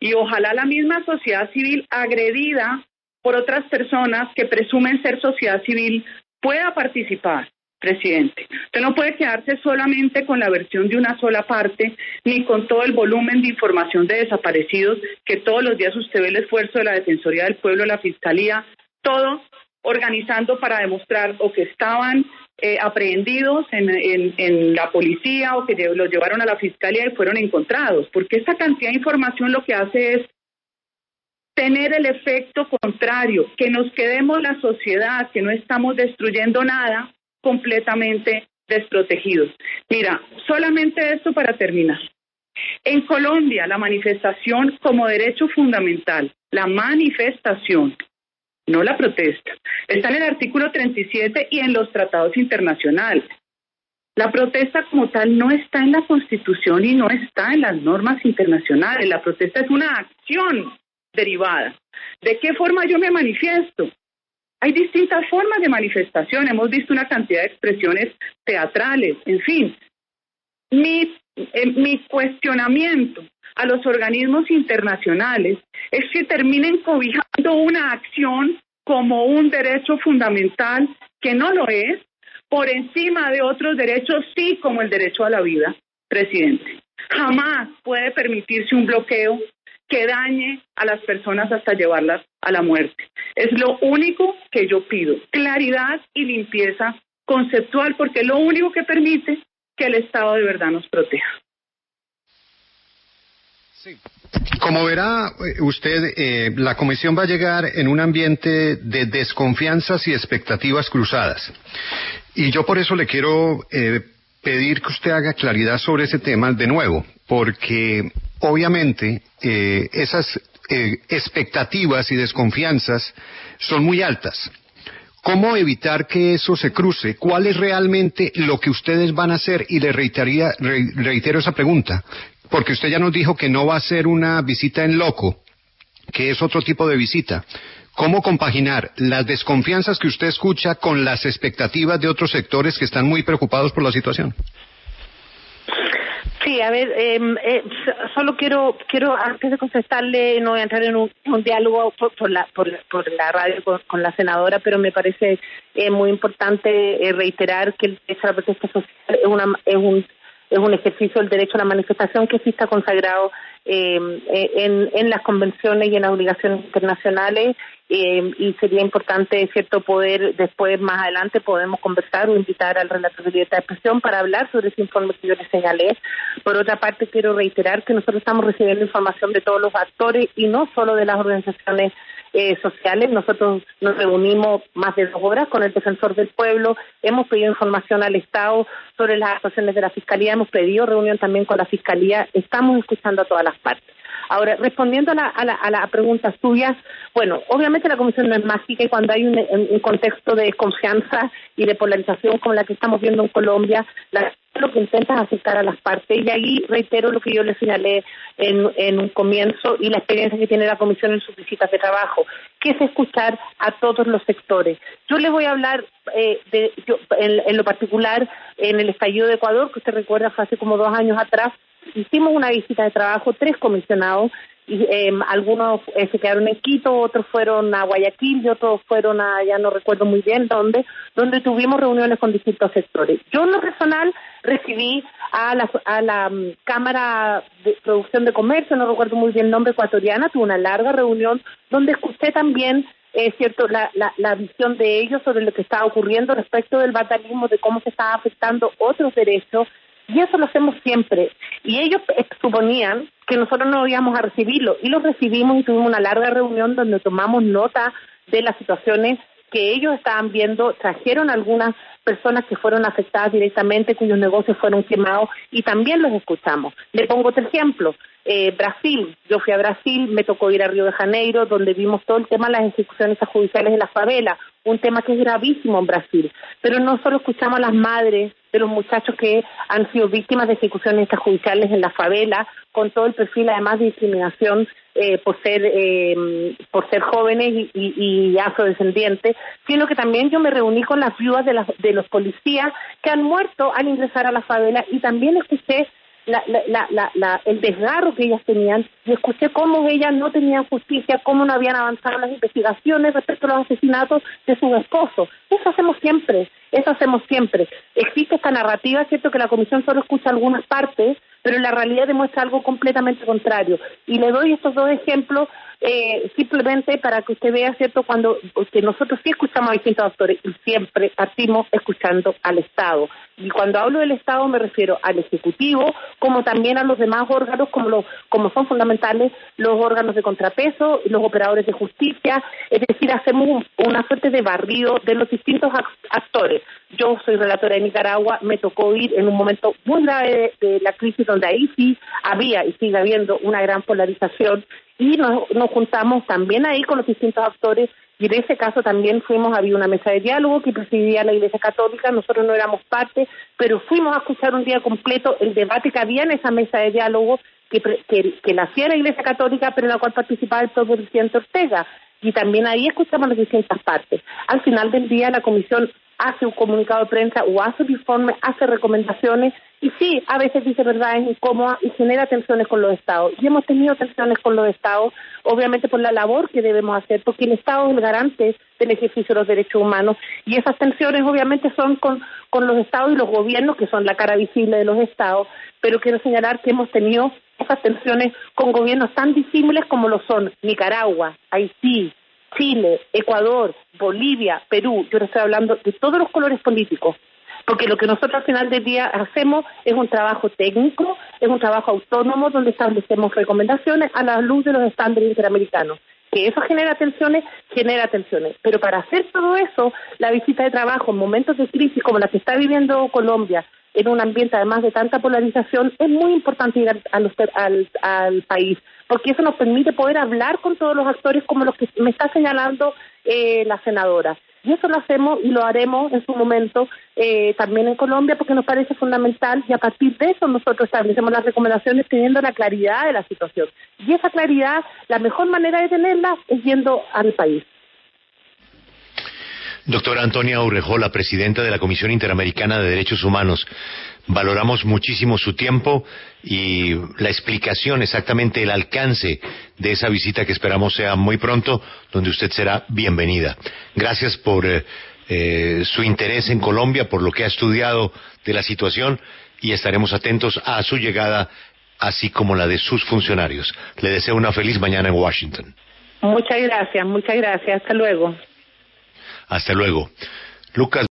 y ojalá la misma sociedad civil agredida por otras personas que presumen ser sociedad civil, pueda participar. Presidente, usted no puede quedarse solamente con la versión de una sola parte, ni con todo el volumen de información de desaparecidos, que todos los días usted ve el esfuerzo de la Defensoría del Pueblo, la Fiscalía, todo organizando para demostrar o que estaban aprehendidos en la policía, o que los llevaron a la Fiscalía y fueron encontrados, porque esta cantidad de información lo que hace es tener el efecto contrario, que nos quedemos la sociedad, que no estamos destruyendo nada, completamente desprotegidos. Mira, solamente esto para terminar. En Colombia, la manifestación como derecho fundamental, la manifestación, no la protesta, está en el artículo 37 y en los tratados internacionales. La protesta como tal no está en la Constitución y no está en las normas internacionales. La protesta es una acción derivada. ¿De qué forma yo me manifiesto? Hay distintas formas de manifestación, hemos visto una cantidad de expresiones teatrales, en fin. Mi cuestionamiento a los organismos internacionales es que terminen cobijando una acción como un derecho fundamental, que no lo es, por encima de otros derechos, sí, como el derecho a la vida, presidente. Jamás puede permitirse un bloqueo que dañe a las personas hasta llevarlas a la muerte. Es lo único que yo pido, claridad y limpieza conceptual, porque es lo único que permite que el Estado de verdad nos proteja. Sí. Como verá usted, la comisión va a llegar en un ambiente de desconfianzas y expectativas cruzadas. Y yo por eso le quiero pedir que usted haga claridad sobre ese tema de nuevo, porque obviamente esas expectativas y desconfianzas son muy altas. ¿Cómo evitar que eso se cruce? ¿Cuál es realmente lo que ustedes van a hacer? Y le reitero esa pregunta, porque usted ya nos dijo que no va a ser una visita en loco, que es otro tipo de visita. ¿Cómo compaginar las desconfianzas que usted escucha con las expectativas de otros sectores que están muy preocupados por la situación? Sí, a ver, solo quiero antes de contestarle, no voy a entrar en un diálogo por la radio con la senadora, pero me parece muy importante reiterar que el derecho a la protesta social es un ejercicio del derecho a la manifestación que sí está consagrado en las convenciones y en las obligaciones internacionales, y sería importante, cierto, poder después, más adelante, podemos conversar o invitar al relator de libertad de expresión para hablar sobre ese informe que yo les señalé. Por otra parte, quiero reiterar que nosotros estamos recibiendo información de todos los actores y no solo de las organizaciones sociales. Nosotros nos reunimos más de 2 horas con el defensor del pueblo, hemos pedido información al Estado sobre las actuaciones de la Fiscalía, hemos pedido reunión también con la Fiscalía, estamos escuchando a todas las partes. Ahora, respondiendo a la pregunta suya, bueno, obviamente la Comisión no es mágica y cuando hay un contexto de desconfianza y de polarización como la que estamos viendo en Colombia, lo que intenta es acercar a las partes, y ahí reitero lo que yo le señalé en un comienzo y la experiencia que tiene la Comisión en sus visitas de trabajo, que es escuchar a todos los sectores. Yo le voy a hablar en lo particular en el estallido de Ecuador, que usted recuerda fue hace como 2 años atrás. Hicimos una visita de trabajo, 3 comisionados, y algunos se quedaron en Quito, otros fueron a Guayaquil y otros fueron a, ya no recuerdo muy bien dónde tuvimos reuniones con distintos sectores. Yo en lo personal recibí a la Cámara de Producción de Comercio, no recuerdo muy bien el nombre, ecuatoriana, tuve una larga reunión donde escuché también cierto la visión de ellos sobre lo que estaba ocurriendo respecto del vandalismo, de cómo se estaba afectando otros derechos. Y eso lo hacemos siempre. Y ellos suponían que nosotros no íbamos a recibirlo. Y lo recibimos y tuvimos una larga reunión donde tomamos nota de las situaciones que ellos estaban viendo. Trajeron algunas personas que fueron afectadas directamente, cuyos negocios fueron quemados, y también los escuchamos. Le pongo otro ejemplo. Brasil. Yo fui a Brasil, me tocó ir a Río de Janeiro, donde vimos todo el tema de las ejecuciones judiciales en las favelas, un tema que es gravísimo en Brasil. Pero no solo escuchamos a las madres de los muchachos que han sido víctimas de ejecuciones judiciales en la favela, con todo el perfil además de discriminación por ser jóvenes y afrodescendientes, sino que también yo me reuní con las viudas de los policías que han muerto al ingresar a la favela, y también escuché el desgarro que ellas tenían, y escuché cómo ellas no tenían justicia, cómo no habían avanzado las investigaciones respecto a los asesinatos de sus esposos. Eso hacemos siempre. Existe esta narrativa, cierto, que la Comisión solo escucha algunas partes, pero en la realidad demuestra algo completamente contrario. Y le doy estos 2 ejemplos simplemente para que usted vea, cierto, que nosotros sí escuchamos a distintos actores y siempre partimos escuchando al Estado. Y cuando hablo del Estado me refiero al Ejecutivo, como también a los demás órganos, como son fundamentales los órganos de contrapeso, los operadores de justicia. Es decir, hacemos una suerte de barrido de los distintos actores. Yo soy relatora de Nicaragua, me tocó ir en un momento muy grave de la crisis, donde ahí sí había y sigue habiendo una gran polarización, y nos juntamos también ahí con los distintos actores, y en ese caso también había una mesa de diálogo que presidía la Iglesia Católica. Nosotros no éramos parte, pero fuimos a escuchar un día completo el debate que había en esa mesa de diálogo que la hacía la Iglesia Católica, pero en la cual participaba el propio presidente Ortega, y también ahí escuchamos las distintas partes. Al final del día la Comisión hace un comunicado de prensa o hace un informe, hace recomendaciones, y sí, a veces dice verdades incómodas y genera tensiones con los estados. Y hemos tenido tensiones con los estados, obviamente por la labor que debemos hacer, porque el Estado es el garante del ejercicio de los derechos humanos, y esas tensiones obviamente son con los estados y los gobiernos, que son la cara visible de los estados, pero quiero señalar que hemos tenido esas tensiones con gobiernos tan disímiles como lo son Nicaragua, Haití, Chile, Ecuador, Bolivia, Perú. Yo le estoy hablando de todos los colores políticos, porque lo que nosotros al final del día hacemos es un trabajo técnico, es un trabajo autónomo donde establecemos recomendaciones a la luz de los estándares interamericanos. Que eso genera tensiones. Pero para hacer todo eso, la visita de trabajo en momentos de crisis como la que está viviendo Colombia, en un ambiente además de tanta polarización, es muy importante ir al país, porque eso nos permite poder hablar con todos los actores como los que me está señalando la senadora. Y eso lo hacemos y lo haremos en su momento también en Colombia, porque nos parece fundamental, y a partir de eso nosotros establecemos las recomendaciones teniendo la claridad de la situación. Y esa claridad, la mejor manera de tenerla es yendo al país. Doctora Antonia Urrejola, presidenta de la Comisión Interamericana de Derechos Humanos, valoramos muchísimo su tiempo y la explicación, exactamente el alcance de esa visita que esperamos sea muy pronto, donde usted será bienvenida. Gracias por su interés en Colombia, por lo que ha estudiado de la situación, y estaremos atentos a su llegada, así como la de sus funcionarios. Le deseo una feliz mañana en Washington. Muchas gracias. Hasta luego. Hasta luego. Lucas.